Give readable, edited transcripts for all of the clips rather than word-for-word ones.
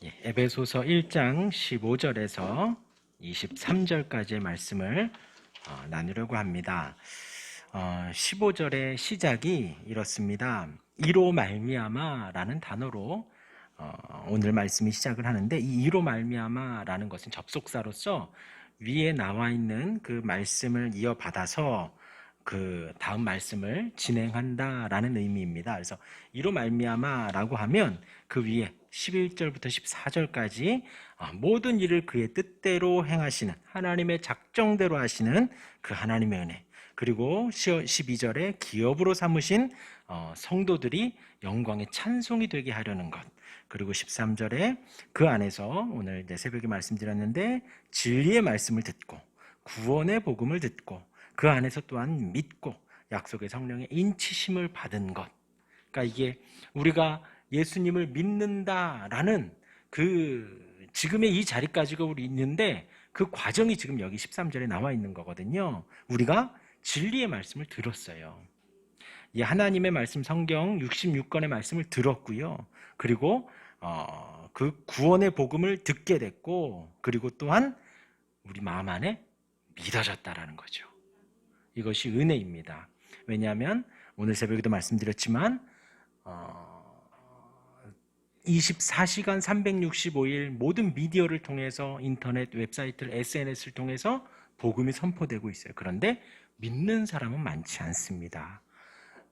에베소서 1장 15절에서 23절까지의 말씀을 나누려고 합니다. 15절의 시작이 이렇습니다. 이로 말미암아라는 단어로 오늘 말씀이 시작을 하는데, 이 이로 말미암아라는 것은 접속사로서 위에 나와 있는 그 말씀을 이어받아서 그 다음 말씀을 진행한다라는 의미입니다. 그래서 이로 말미암아라고 하면 그 위에 11절부터 14절까지 모든 일을 그의 뜻대로 행하시는, 하나님의 작정대로 하시는 그 하나님의 은혜, 그리고 12절에 기업으로 삼으신 성도들이 영광의 찬송이 되게 하려는 것, 그리고 13절에 그 안에서 오늘 이제 새벽에 말씀드렸는데 진리의 말씀을 듣고 구원의 복음을 듣고 그 안에서 또한 믿고 약속의 성령의 인치심을 받은 것. 그러니까 이게 우리가 예수님을 믿는다라는 그 지금의 이 자리까지가 우리 있는데, 그 과정이 지금 여기 13절에 나와 있는 거거든요. 우리가 진리의 말씀을 들었어요. 이 하나님의 말씀, 성경 66권의 말씀을 들었고요. 그리고 그 구원의 복음을 듣게 됐고, 그리고 또한 우리 마음 안에 믿어졌다라는 거죠. 이것이 은혜입니다. 왜냐하면 오늘 새벽에도 말씀드렸지만 24시간 365일 모든 미디어를 통해서, 인터넷, 웹사이트를, SNS를 통해서 복음이 선포되고 있어요. 그런데 믿는 사람은 많지 않습니다.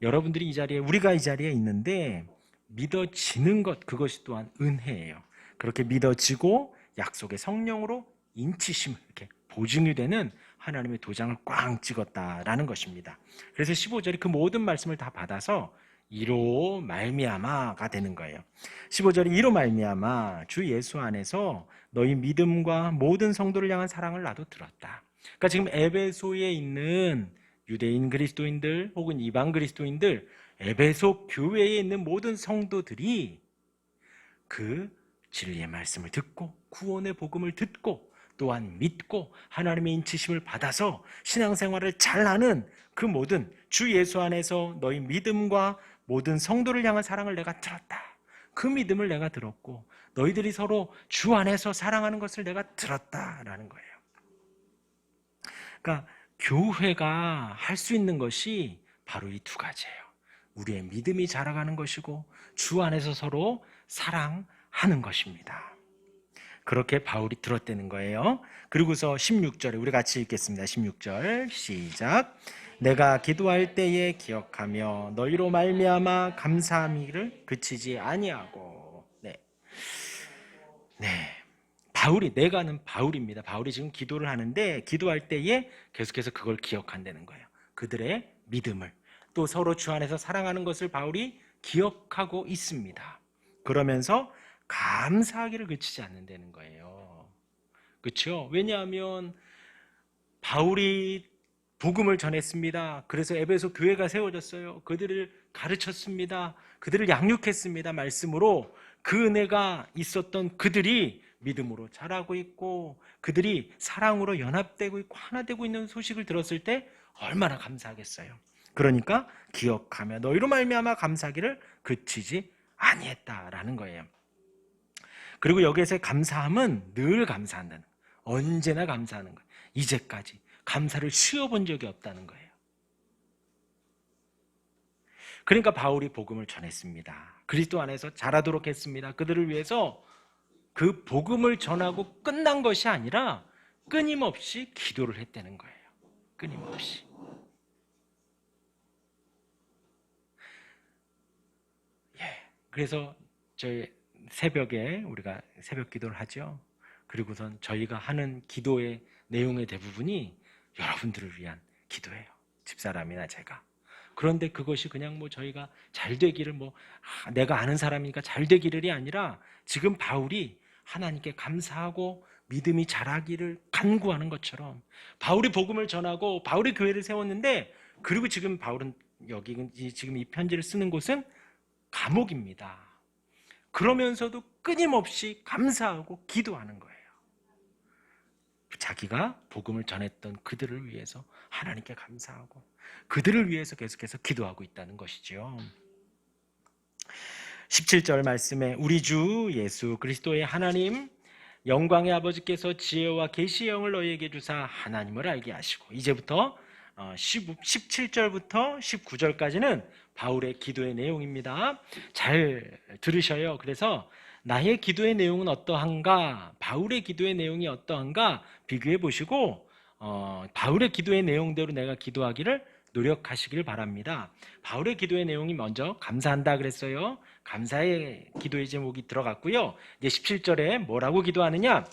여러분들이 이 자리에, 우리가 이 자리에 있는데 믿어지는 것, 그것이 또한 은혜예요. 그렇게 믿어지고 약속의 성령으로 인치심, 이렇게 보증이 되는 하나님의 도장을 꽝 찍었다라는 것입니다. 그래서 15절이 그 모든 말씀을 다 받아서 이로 말미암아가 되는 거예요. 15절이 이로 말미암아 주 예수 안에서 너희 믿음과 모든 성도를 향한 사랑을 나도 들었다. 그러니까 지금 에베소에 있는 유대인 그리스도인들 혹은 이방 그리스도인들, 에베소 교회에 있는 모든 성도들이 그 진리의 말씀을 듣고 구원의 복음을 듣고 또한 믿고 하나님의 인치심을 받아서 신앙생활을 잘하는 그 모든 주 예수 안에서 너희 믿음과 모든 성도를 향한 사랑을 내가 들었다. 그 믿음을 내가 들었고 너희들이 서로 주 안에서 사랑하는 것을 내가 들었다라는 거예요. 그러니까 교회가 할 수 있는 것이 바로 이 두 가지예요. 우리의 믿음이 자라가는 것이고 주 안에서 서로 사랑하는 것입니다. 그렇게 바울이 들었다는 거예요. 그리고서 16절에 우리 같이 읽겠습니다. 16절 시작. 내가 기도할 때에 기억하며 너희로 말미암아 감사함이를 그치지 아니하고. 바울이, 내가는 바울입니다. 바울이 지금 기도를 하는데 기도할 때에 계속해서 그걸 기억한다는 거예요. 그들의 믿음을, 또 서로 주 안에서 사랑하는 것을 바울이 기억하고 있습니다. 그러면서 감사하기를 그치지 않는다는 거예요. 그렇죠? 왜냐하면 바울이 복음을 전했습니다. 그래서 에베소 교회가 세워졌어요. 그들을 가르쳤습니다. 그들을 양육했습니다. 말씀으로. 그 은혜가 있었던 그들이 믿음으로 자라고 있고 그들이 사랑으로 연합되고 있고 하나 되고 있는 소식을 들었을 때 얼마나 감사하겠어요. 그러니까 기억하며 너희로 말미암아 감사하기를 그치지 아니했다라는 거예요. 그리고 여기에서의 감사함은 늘 감사한다는 거예요. 언제나 감사하는 거예요. 이제까지 감사를 쉬어본 적이 없다는 거예요. 그러니까 바울이 복음을 전했습니다. 그리스도 안에서 자라도록 했습니다. 그들을 위해서 그 복음을 전하고 끝난 것이 아니라 끊임없이 기도를 했다는 거예요. 끊임없이. 그래서 저희 새벽에 우리가 새벽 기도를 하죠. 그리고선 저희가 하는 기도의 내용의 대부분이 여러분들을 위한 기도예요. 집사람이나 제가. 그런데 그것이 그냥 저희가 잘 되기를 내가 아는 사람이니까 잘 되기를이 아니라 지금 바울이 하나님께 감사하고 믿음이 자라기를 간구하는 것처럼 바울이 복음을 전하고 바울이 교회를 세웠는데, 그리고 지금 바울은 여기 지금 이 편지를 쓰는 곳은 감옥입니다. 그러면서도 끊임없이 감사하고 기도하는 거예요. 자기가 복음을 전했던 그들을 위해서 하나님께 감사하고 그들을 위해서 계속해서 기도하고 있다는 것이죠. 17절 말씀에 우리 주 예수 그리스도의 하나님 영광의 아버지께서 지혜와 계시의 영을 너희에게 주사 하나님을 알게 하시고, 이제부터 17절부터 19절까지는 바울의 기도의 내용입니다. 잘 들으셔요. 그래서 나의 기도의 내용은 어떠한가, 바울의 기도의 내용이 어떠한가 비교해 보시고 바울의 기도의 내용대로 내가 기도하기를 노력하시길 바랍니다. 바울의 기도의 내용이 먼저 감사한다 그랬어요. 감사의 기도의 제목이 들어갔고요. 이제 17절에 뭐라고 기도하느냐?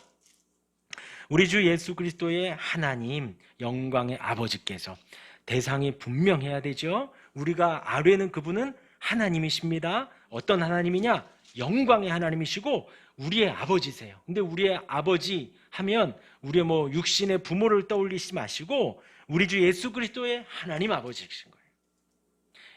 우리 주 예수 그리스도의 하나님 영광의 아버지께서, 대상이 분명해야 되죠. 우리가 아뢰는 그분은 하나님이십니다. 어떤 하나님이냐? 영광의 하나님이시고 우리의 아버지세요. 근데 우리의 아버지 하면 우리의 육신의 부모를 떠올리지 마시고 우리 주 예수 그리스도의 하나님 아버지이신 거예요.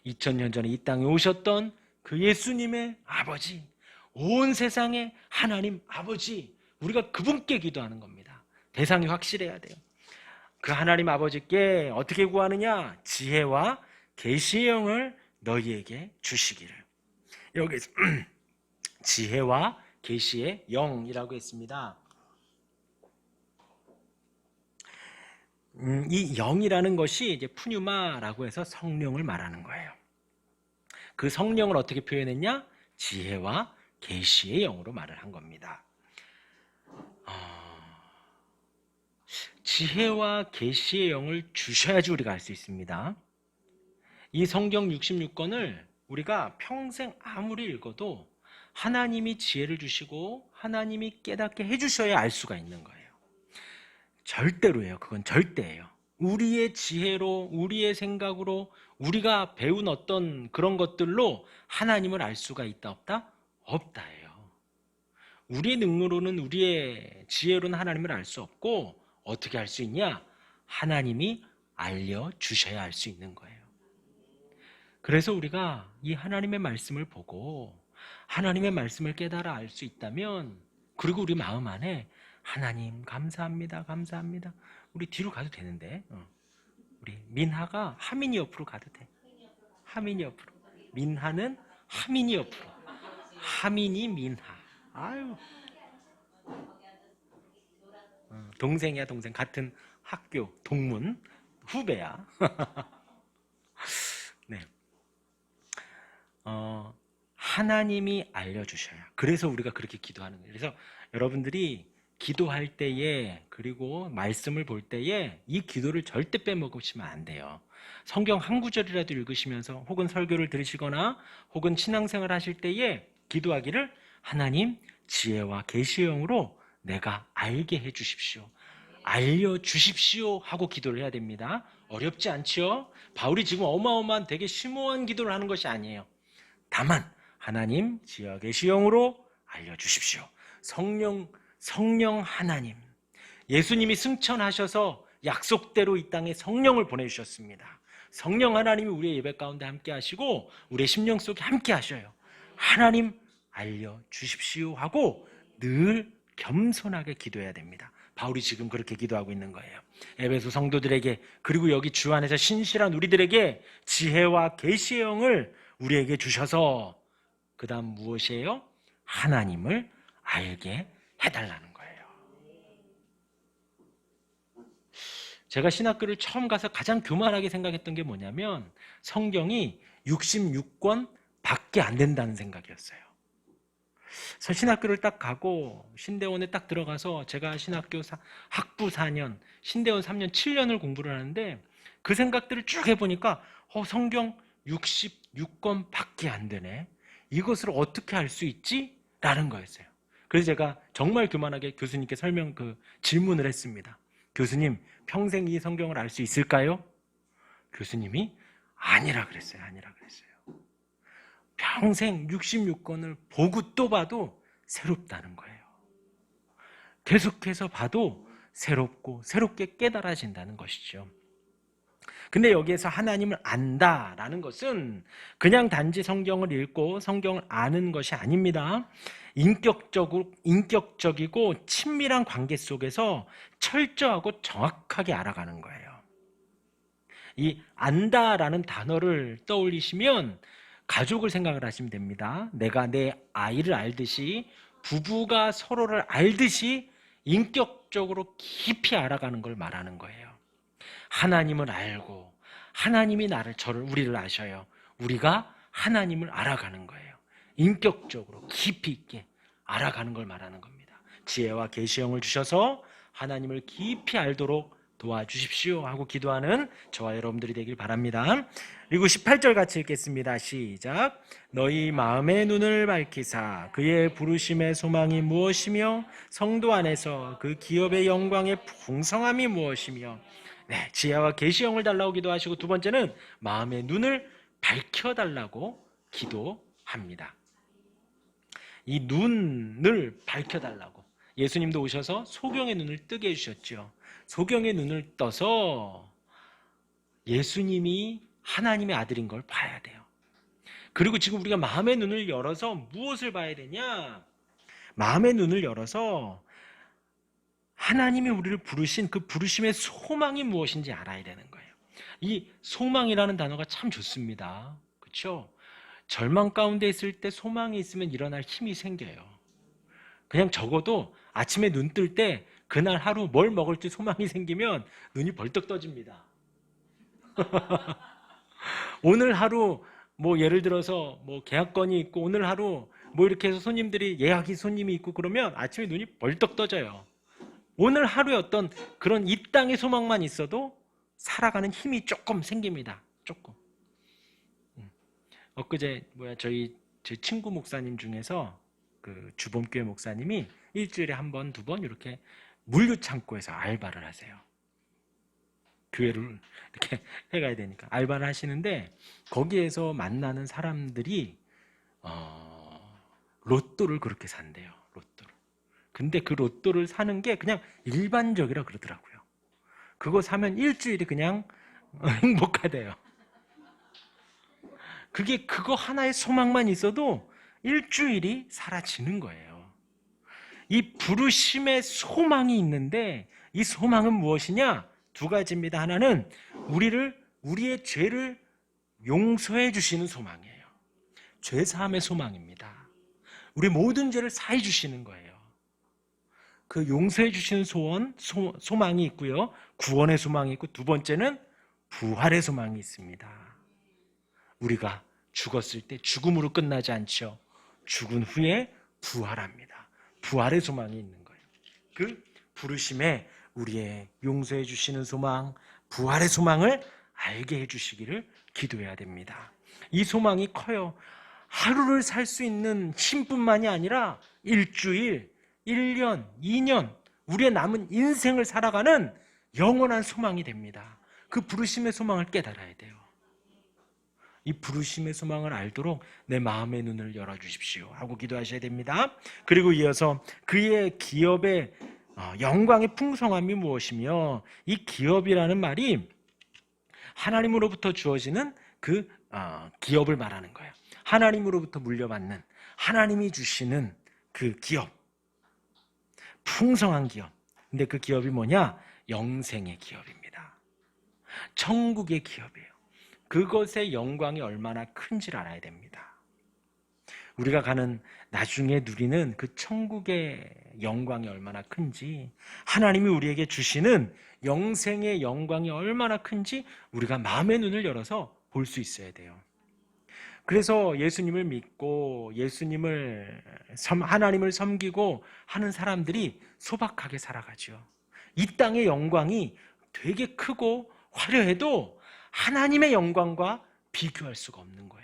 2000년 전에 이 땅에 오셨던 그 예수님의 아버지, 온 세상의 하나님 아버지, 우리가 그분께 기도하는 겁니다. 대상이 확실해야 돼요. 그 하나님 아버지께 어떻게 구하느냐? 지혜와 계시의 영을 너희에게 주시기를. 여기서 지혜와 계시의 영이라고 했습니다. 이 영이라는 것이 이제 푸뉴마라고 해서 성령을 말하는 거예요. 그 성령을 어떻게 표현했냐? 지혜와 계시의 영으로 말을 한 겁니다. 지혜와 계시의 영을 주셔야지 우리가 알 수 있습니다. 이 성경 66권을 우리가 평생 아무리 읽어도 하나님이 지혜를 주시고 하나님이 깨닫게 해주셔야 알 수가 있는 거예요. 절대로예요. 그건 절대예요. 우리의 지혜로, 우리의 생각으로, 우리가 배운 어떤 그런 것들로 하나님을 알 수가 있다 없다? 없다예요. 우리의 능력으로는, 우리의 지혜로는 하나님을 알 수 없고, 어떻게 알 수 있냐? 하나님이 알려주셔야 알 수 있는 거예요. 그래서 우리가 이 하나님의 말씀을 보고 하나님의 말씀을 깨달아 알 수 있다면, 그리고 우리 마음 안에 하나님 감사합니다, 감사합니다. 우리 뒤로 가도 되는데, 우리 민하가 하민이 옆으로 가도 돼. 하민이 옆으로. 민하는 하민이 옆으로. 하민이 민하. 아유. 동생이야, 동생. 같은 학교, 동문, 후배야. 네. 하나님이 알려주셔야. 그래서 우리가 그렇게 기도하는 거예요. 그래서 여러분들이 기도할 때에, 그리고 말씀을 볼 때에 이 기도를 절대 빼먹으시면 안 돼요. 성경 한 구절이라도 읽으시면서 혹은 설교를 들으시거나 혹은 신앙생활 하실 때에 기도하기를 하나님 지혜와 계시의 영으로 내가 알게 해주십시오, 알려주십시오 하고 기도를 해야 됩니다. 어렵지 않죠? 바울이 지금 어마어마한 되게 심오한 기도를 하는 것이 아니에요. 다만 하나님 지혜와 계시의 영으로 알려주십시오. 성령 하나님, 예수님이 승천하셔서 약속대로 이 땅에 성령을 보내주셨습니다. 성령 하나님이 우리의 예배 가운데 함께 하시고 우리의 심령 속에 함께 하셔요. 하나님 알려주십시오 하고 늘 겸손하게 기도해야 됩니다. 바울이 지금 그렇게 기도하고 있는 거예요. 에베소 성도들에게, 그리고 여기 주 안에서 신실한 우리들에게 지혜와 계시의 영을 우리에게 주셔서 그 다음 무엇이에요? 하나님을 알게 해달라는 거예요. 제가 신학교를 처음 가서 가장 교만하게 생각했던 게 뭐냐면 성경이 66권 밖에 안 된다는 생각이었어요. 그래서 신학교를 딱 가고 신대원에 딱 들어가서 제가 신학교 학부 4년, 신대원 3년, 7년을 공부를 하는데 그 생각들을 쭉 해보니까 성경 66권 밖에 안 되네. 이것을 어떻게 알 수 있지? 라는 거였어요. 그래서 제가 정말 교만하게 교수님께 질문을 했습니다. 교수님, 평생 이 성경을 알 수 있을까요? 교수님이 아니라 그랬어요. 아니라 그랬어요. 평생 66권을 보고 또 봐도 새롭다는 거예요. 계속해서 봐도 새롭게 깨달아진다는 것이죠. 근데 여기에서 하나님을 안다라는 것은 그냥 단지 성경을 읽고 성경을 아는 것이 아닙니다. 인격적이고 친밀한 관계 속에서 철저하고 정확하게 알아가는 거예요. 이 안다라는 단어를 떠올리시면 가족을 생각을 하시면 됩니다. 내가 내 아이를 알듯이 부부가 서로를 알듯이 인격적으로 깊이 알아가는 걸 말하는 거예요. 하나님을 알고 하나님이 우리를 아셔요. 우리가 하나님을 알아가는 거예요. 인격적으로 깊이 있게 알아가는 걸 말하는 겁니다. 지혜와 계시형을 주셔서 하나님을 깊이 알도록 도와주십시오 하고 기도하는 저와 여러분들이 되길 바랍니다. 그리고 18절 같이 읽겠습니다. 시작. 너희 마음의 눈을 밝히사 그의 부르심의 소망이 무엇이며 성도 안에서 그 기업의 영광의 풍성함이 무엇이며. 네, 지혜와 계시형을 달라고 기도하시고, 두 번째는 마음의 눈을 밝혀달라고 기도합니다. 이 눈을 밝혀달라고. 예수님도 오셔서 소경의 눈을 뜨게 해주셨죠. 소경의 눈을 떠서 예수님이 하나님의 아들인 걸 봐야 돼요. 그리고 지금 우리가 마음의 눈을 열어서 무엇을 봐야 되냐? 마음의 눈을 열어서 하나님이 우리를 부르신 그 부르심의 소망이 무엇인지 알아야 되는 거예요. 이 소망이라는 단어가 참 좋습니다. 그렇죠? 절망 가운데 있을 때 소망이 있으면 일어날 힘이 생겨요. 그냥 적어도 아침에 눈 뜰 때 그날 하루 뭘 먹을지 소망이 생기면 눈이 벌떡 떠집니다. 오늘 하루 뭐 예를 들어서 뭐 계약건이 있고 오늘 하루 뭐 이렇게 해서 손님이 있고 그러면 아침에 눈이 벌떡 떠져요. 오늘 하루에 어떤 그런 이 땅의 소망만 있어도 살아가는 힘이 조금 생깁니다. 조금. 엊그제 제 친구 목사님 중에서 그 주범교회 목사님이 일주일에 한 번, 두 번 이렇게 물류창고에서 알바를 하세요. 교회를 이렇게 해가야 되니까 알바를 하시는데, 거기에서 만나는 사람들이 로또를 그렇게 산대요. 로또를. 근데 그 로또를 사는 게 그냥 일반적이라 그러더라고요. 그거 사면 일주일이 그냥 행복하대요. 그거 하나의 소망만 있어도 일주일이 사라지는 거예요. 이 부르심의 소망이 있는데, 이 소망은 무엇이냐? 두 가지입니다. 하나는 우리의 죄를 용서해 주시는 소망이에요. 죄사함의 소망입니다. 우리 모든 죄를 사해 주시는 거예요. 그 용서해 주시는 소망이 있고요. 구원의 소망이 있고, 두 번째는 부활의 소망이 있습니다. 우리가 죽었을 때 죽음으로 끝나지 않죠. 죽은 후에 부활합니다. 부활의 소망이 있는 거예요. 그 부르심에 우리의 용서해 주시는 소망, 부활의 소망을 알게 해 주시기를 기도해야 됩니다. 이 소망이 커요. 하루를 살 수 있는 힘뿐만이 아니라 일주일, 1년, 2년 우리의 남은 인생을 살아가는 영원한 소망이 됩니다. 그 부르심의 소망을 깨달아야 돼요. 이 부르심의 소망을 알도록 내 마음의 눈을 열어주십시오 하고 기도하셔야 됩니다. 그리고 이어서 그의 기업의 영광의 풍성함이 무엇이며, 이 기업이라는 말이 하나님으로부터 주어지는 그 기업을 말하는 거예요. 하나님으로부터 물려받는, 하나님이 주시는 그 기업, 풍성한 기업. 근데 그 기업이 뭐냐? 영생의 기업입니다. 천국의 기업이에요. 그것의 영광이 얼마나 큰지를 알아야 됩니다. 우리가 나중에 누리는 그 천국의 영광이 얼마나 큰지, 하나님이 우리에게 주시는 영생의 영광이 얼마나 큰지 우리가 마음의 눈을 열어서 볼 수 있어야 돼요. 그래서 예수님을 믿고 하나님을 섬기고 하는 사람들이 소박하게 살아가죠. 이 땅의 영광이 되게 크고 화려해도 하나님의 영광과 비교할 수가 없는 거예요.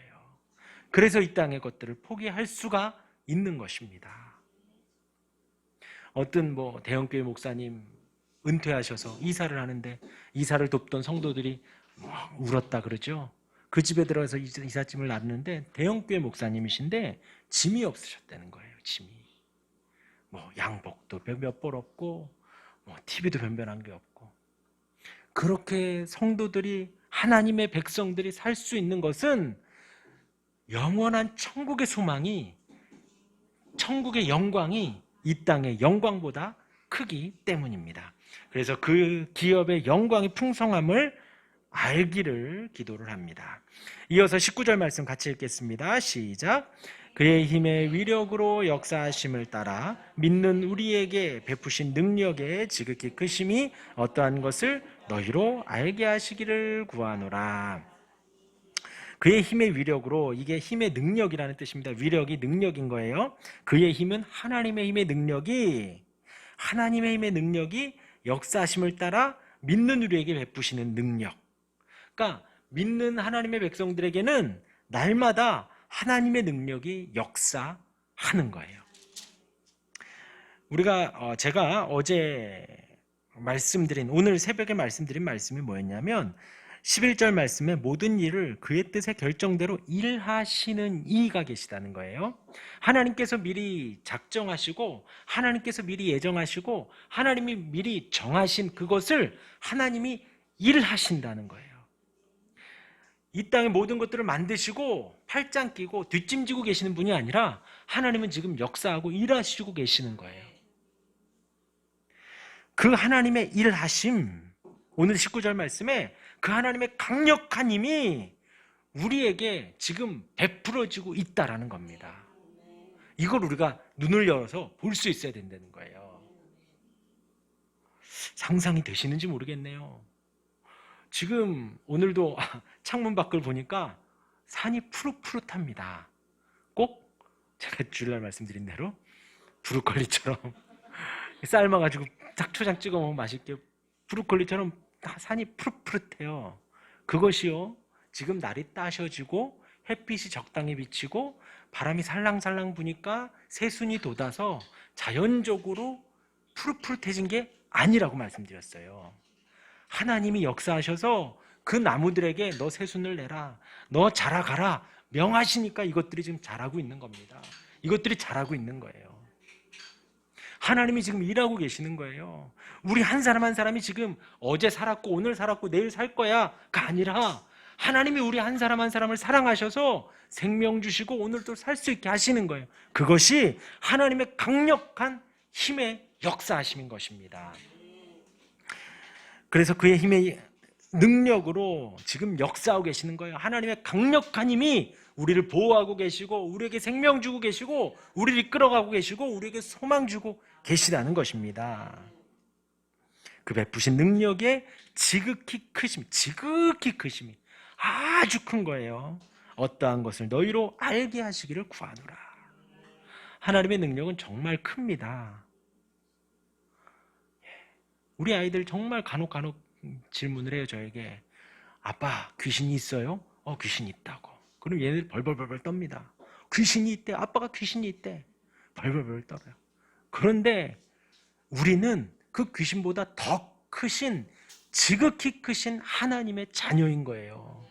그래서 이 땅의 것들을 포기할 수가 있는 것입니다. 어떤 대형교회 목사님 은퇴하셔서 이사를 하는데, 이사를 돕던 성도들이 울었다 그러죠. 그 집에 들어가서 이삿짐을 놨는데 대형교회 목사님이신데 짐이 없으셨다는 거예요. 짐이. 양복도 몇 벌 없고 TV도 변변한 게 없고. 그렇게 성도들이, 하나님의 백성들이 살 수 있는 것은 영원한 천국의 소망이, 천국의 영광이 이 땅의 영광보다 크기 때문입니다. 그래서 그 기업의 영광의 풍성함을 알기를 기도를 합니다. 이어서 19절 말씀 같이 읽겠습니다. 시작. 그의 힘의 위력으로 역사하심을 따라 믿는 우리에게 베푸신 능력의 지극히 크심이 어떠한 것을 너희로 알게 하시기를 구하노라. 그의 힘의 위력으로, 이게 힘의 능력이라는 뜻입니다. 위력이 능력인 거예요. 그의 힘은 하나님의 힘의 능력이 역사하심을 따라 믿는 우리에게 베푸시는 능력. 그러니까 믿는 하나님의 백성들에게는 날마다 하나님의 능력이 역사하는 거예요. 제가 어제 오늘 새벽에 말씀드린 말씀이 뭐였냐면 11절 말씀에 모든 일을 그의 뜻의 결정대로 일하시는 이가 계시다는 거예요. 하나님께서 미리 작정하시고 하나님께서 미리 예정하시고 하나님이 미리 정하신 그것을 하나님이 일하신다는 거예요. 이 땅의 모든 것들을 만드시고 팔짱 끼고 뒷짐지고 계시는 분이 아니라 하나님은 지금 역사하고 일하시고 계시는 거예요. 그 하나님의 일하심, 오늘 19절 말씀에 그 하나님의 강력한 힘이 우리에게 지금 베풀어지고 있다라는 겁니다. 이걸 우리가 눈을 열어서 볼 수 있어야 된다는 거예요. 상상이 되시는지 모르겠네요. 지금 오늘도 창문 밖을 보니까 산이 푸릇푸릇합니다. 꼭 제가 주일날 말씀드린 대로 브로콜리처럼 삶아가지고 딱 초장 찍어 먹으면 맛있게 브로콜리처럼 산이 푸릇푸릇해요. 그것이요, 지금 날이 따셔지고 햇빛이 적당히 비치고 바람이 살랑살랑 부니까 새순이 돋아서 자연적으로 푸릇푸릇해진 게 아니라고 말씀드렸어요. 하나님이 역사하셔서 그 나무들에게 너 새순을 내라, 너 자라가라 명하시니까 이것들이 지금 자라고 있는 겁니다. 이것들이 자라고 있는 거예요. 하나님이 지금 일하고 계시는 거예요. 우리 한 사람 한 사람이 지금 어제 살았고 오늘 살았고 내일 살 거야가 아니라 하나님이 우리 한 사람 한 사람을 사랑하셔서 생명 주시고 오늘도 살 수 있게 하시는 거예요. 그것이 하나님의 강력한 힘의 역사하심인 것입니다. 그래서 그의 힘의 능력으로 지금 역사하고 계시는 거예요. 하나님의 강력한 힘이 우리를 보호하고 계시고 우리에게 생명 주고 계시고 우리를 이끌어가고 계시고 우리에게 소망 주고 계시다는 것입니다. 그 베푸신 능력의 지극히 크심이 아주 큰 거예요. 어떠한 것을 너희로 알게 하시기를 구하노라. 하나님의 능력은 정말 큽니다. 우리 아이들 정말 간혹 질문을 해요. 저에게 아빠 귀신이 있어요? 귀신이 있다고. 그럼 얘네들 벌벌벌 떱니다. 귀신이 있대. 아빠가 귀신이 있대. 벌벌벌 떨어요. 그런데 우리는 그 귀신보다 더 크신, 지극히 크신 하나님의 자녀인 거예요.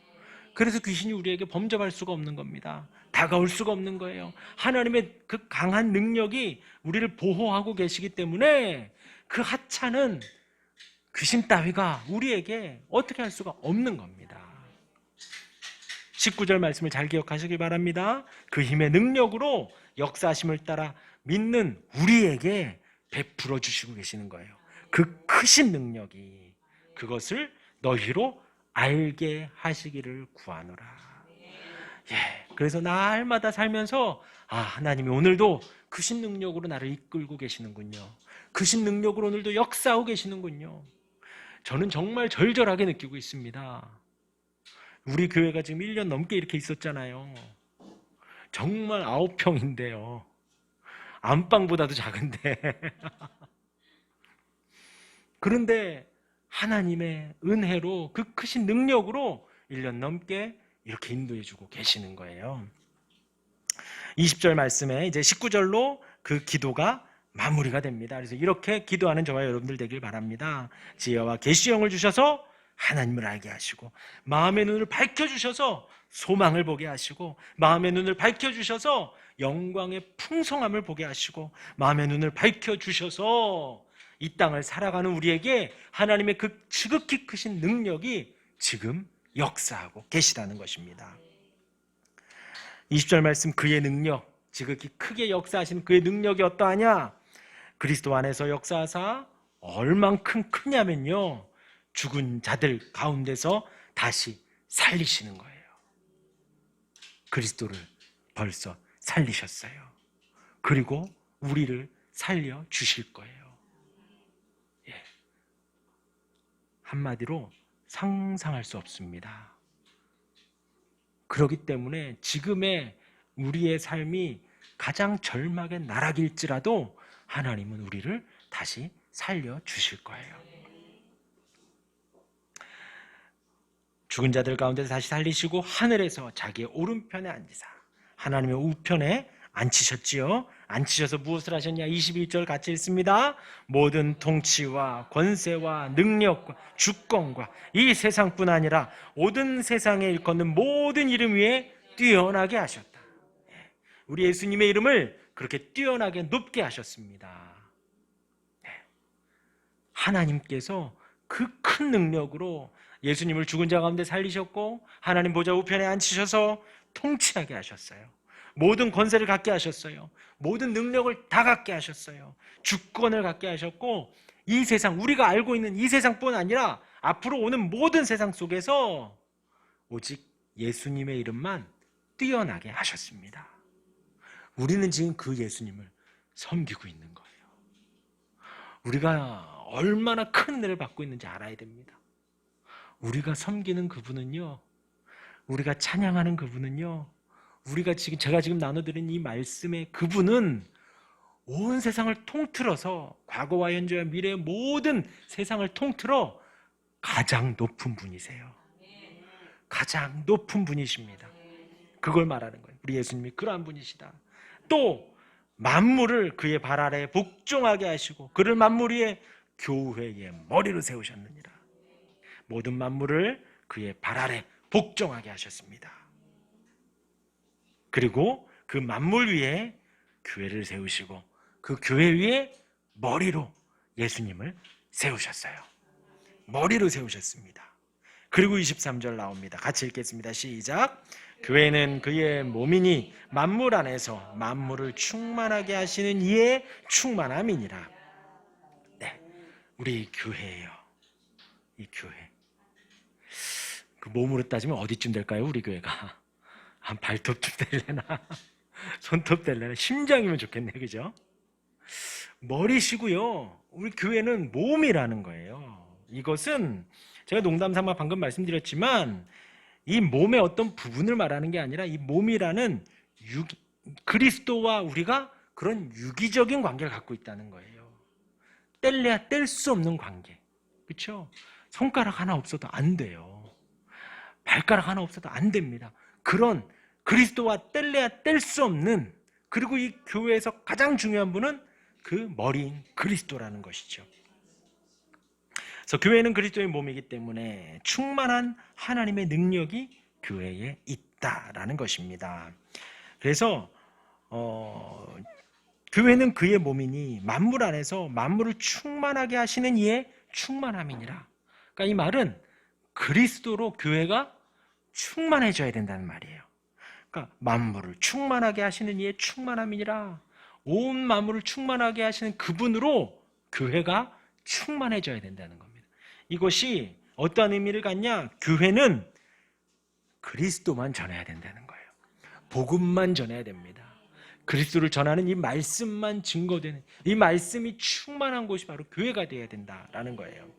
그래서 귀신이 우리에게 범접할 수가 없는 겁니다. 다가올 수가 없는 거예요. 하나님의 그 강한 능력이 우리를 보호하고 계시기 때문에 그 하찮은 귀신 따위가 우리에게 어떻게 할 수가 없는 겁니다. 19절 말씀을 잘 기억하시길 바랍니다. 그 힘의 능력으로 역사하심을 따라 믿는 우리에게 베풀어 주시고 계시는 거예요. 그 크신 능력이 그것을 너희로 알게 하시기를 구하노라. 그래서 날마다 살면서 하나님이 오늘도 크신 능력으로 나를 이끌고 계시는군요. 크신 능력으로 오늘도 역사하고 계시는군요. 저는 정말 절절하게 느끼고 있습니다. 우리 교회가 지금 1년 넘게 이렇게 있었잖아요. 정말 9평인데요. 안방보다도 작은데 그런데 하나님의 은혜로 그 크신 능력으로 1년 넘게 이렇게 인도해주고 계시는 거예요. 20절 말씀에 이제 19절로 그 기도가 마무리가 됩니다. 그래서 이렇게 기도하는 저와 여러분들 되길 바랍니다. 지혜와 계시형을 주셔서 하나님을 알게 하시고 마음의 눈을 밝혀주셔서 소망을 보게 하시고 마음의 눈을 밝혀주셔서 영광의 풍성함을 보게 하시고 마음의 눈을 밝혀주셔서 이 땅을 살아가는 우리에게 하나님의 그 지극히 크신 능력이 지금 역사하고 계시다는 것입니다. 20절 말씀, 그의 능력, 지극히 크게 역사하시는 그의 능력이 어떠하냐? 그리스도 안에서 역사하사 얼만큼 크냐면요, 죽은 자들 가운데서 다시 살리시는 거예요. 그리스도를 벌써 살리셨어요. 그리고 우리를 살려 주실 거예요. 예. 한마디로 상상할 수 없습니다. 그렇기 때문에 지금의 우리의 삶이 가장 절망의 나락일지라도 하나님은 우리를 다시 살려 주실 거예요. 죽은 자들 가운데서 다시 살리시고 하늘에서 자기의 오른편에 앉으사 하나님의 우편에 앉히셨지요. 앉히셔서 무엇을 하셨냐? 21절 같이 읽습니다. 모든 통치와 권세와 능력과 주권과 이 세상뿐 아니라 모든 세상에 일컫는 모든 이름 위에 뛰어나게 하셨다. 우리 예수님의 이름을 그렇게 뛰어나게 높게 하셨습니다. 하나님께서 그 큰 능력으로 예수님을 죽은 자 가운데 살리셨고 하나님 보좌 우편에 앉히셔서 통치하게 하셨어요. 모든 권세를 갖게 하셨어요. 모든 능력을 다 갖게 하셨어요. 주권을 갖게 하셨고 이 세상, 우리가 알고 있는 이 세상뿐 아니라 앞으로 오는 모든 세상 속에서 오직 예수님의 이름만 뛰어나게 하셨습니다. 우리는 지금 그 예수님을 섬기고 있는 거예요. 우리가 얼마나 큰 은혜를 받고 있는지 알아야 됩니다. 우리가 섬기는 그분은요, 우리가 찬양하는 그분은요, 제가 지금 나눠드린 이 말씀의 그분은 온 세상을 통틀어서 과거와 현재와 미래의 모든 세상을 통틀어 가장 높은 분이세요. 가장 높은 분이십니다. 그걸 말하는 거예요. 우리 예수님이 그러한 분이시다. 또 만물을 그의 발 아래에 복종하게 하시고 그를 만물 위에 교회의 머리로 세우셨느니라. 모든 만물을 그의 발 아래 복종하게 하셨습니다. 그리고 그 만물 위에 교회를 세우시고 그 교회 위에 머리로 예수님을 세우셨어요. 머리로 세우셨습니다. 그리고 23절 나옵니다. 같이 읽겠습니다. 시작. 교회는 그의 몸이니 만물 안에서 만물을 충만하게 하시는 이의 충만함이니라. 네, 우리 교회예요. 이 교회. 그 몸으로 따지면 어디쯤 될까요? 우리 교회가 한 발톱쯤 될래나 손톱 될래나 심장이면 좋겠네, 그죠? 머리시고요. 우리 교회는 몸이라는 거예요. 이것은 제가 농담삼아 방금 말씀드렸지만 이 몸의 어떤 부분을 말하는 게 아니라 이 몸이라는 그리스도와 우리가 그런 유기적인 관계를 갖고 있다는 거예요. 뗄래야 뗄 수 없는 관계. 그렇죠? 손가락 하나 없어도 안 돼요. 발가락 하나 없어도 안 됩니다. 그런 그리스도와 뗄래야 뗄 수 없는, 그리고 이 교회에서 가장 중요한 분은 그 머리인 그리스도라는 것이죠. 그래서 교회는 그리스도의 몸이기 때문에 충만한 하나님의 능력이 교회에 있다라는 것입니다. 그래서 교회는 그의 몸이니 만물 안에서 만물을 충만하게 하시는 이의 충만함이니라. 그러니까 이 말은 그리스도로 교회가 충만해져야 된다는 말이에요. 그러니까 만물을 충만하게 하시는 이의 충만함이니라. 온 만물을 충만하게 하시는 그분으로 교회가 충만해져야 된다는 겁니다. 이것이 어떤 의미를 갖냐? 교회는 그리스도만 전해야 된다는 거예요. 복음만 전해야 됩니다. 그리스도를 전하는 이 말씀만 증거되는, 이 말씀이 충만한 곳이 바로 교회가 되어야 된다라는 거예요.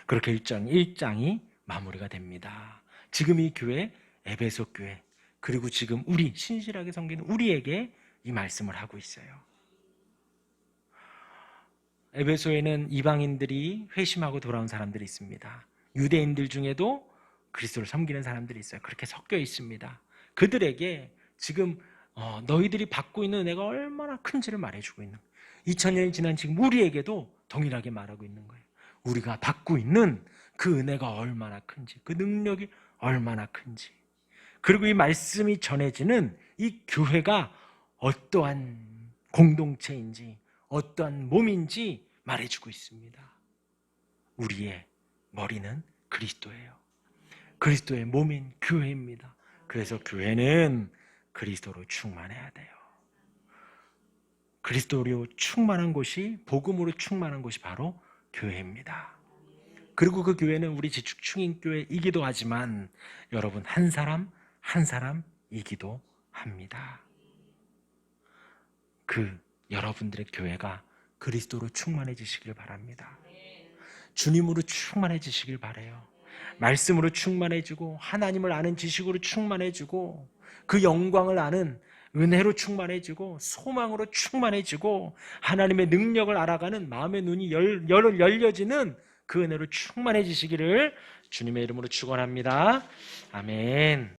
그렇게 1장이 마무리가 됩니다. 지금 이 교회, 에베소 교회, 그리고 지금 우리 신실하게 섬기는 우리에게 이 말씀을 하고 있어요. 에베소에는 이방인들이 회심하고 돌아온 사람들이 있습니다. 유대인들 중에도 그리스도를 섬기는 사람들이 있어요. 그렇게 섞여 있습니다. 그들에게 지금 너희들이 받고 있는 은혜가 얼마나 큰지를 말해주고 있는 거예요. 2000년이 지난 지금 우리에게도 동일하게 말하고 있는 거예요. 우리가 받고 있는 그 은혜가 얼마나 큰지, 그 능력이 얼마나 큰지, 그리고 이 말씀이 전해지는 이 교회가 어떠한 공동체인지 어떠한 몸인지 말해주고 있습니다. 우리의 머리는 그리스도예요. 그리스도의 몸인 교회입니다. 그래서 교회는 그리스도로 충만해야 돼요. 그리스도로 충만한 곳이, 복음으로 충만한 곳이 바로 교회입니다. 그리고 그 교회는 우리 지축충인교회이기도 하지만 여러분 한 사람 한 사람이기도 합니다. 그 여러분들의 교회가 그리스도로 충만해지시길 바랍니다. 주님으로 충만해지시길 바라요. 말씀으로 충만해지고 하나님을 아는 지식으로 충만해지고 그 영광을 아는 은혜로 충만해지고 소망으로 충만해지고 하나님의 능력을 알아가는 마음의 눈이 열려지는 그 은혜로 충만해지시기를 주님의 이름으로 축원합니다. 아멘.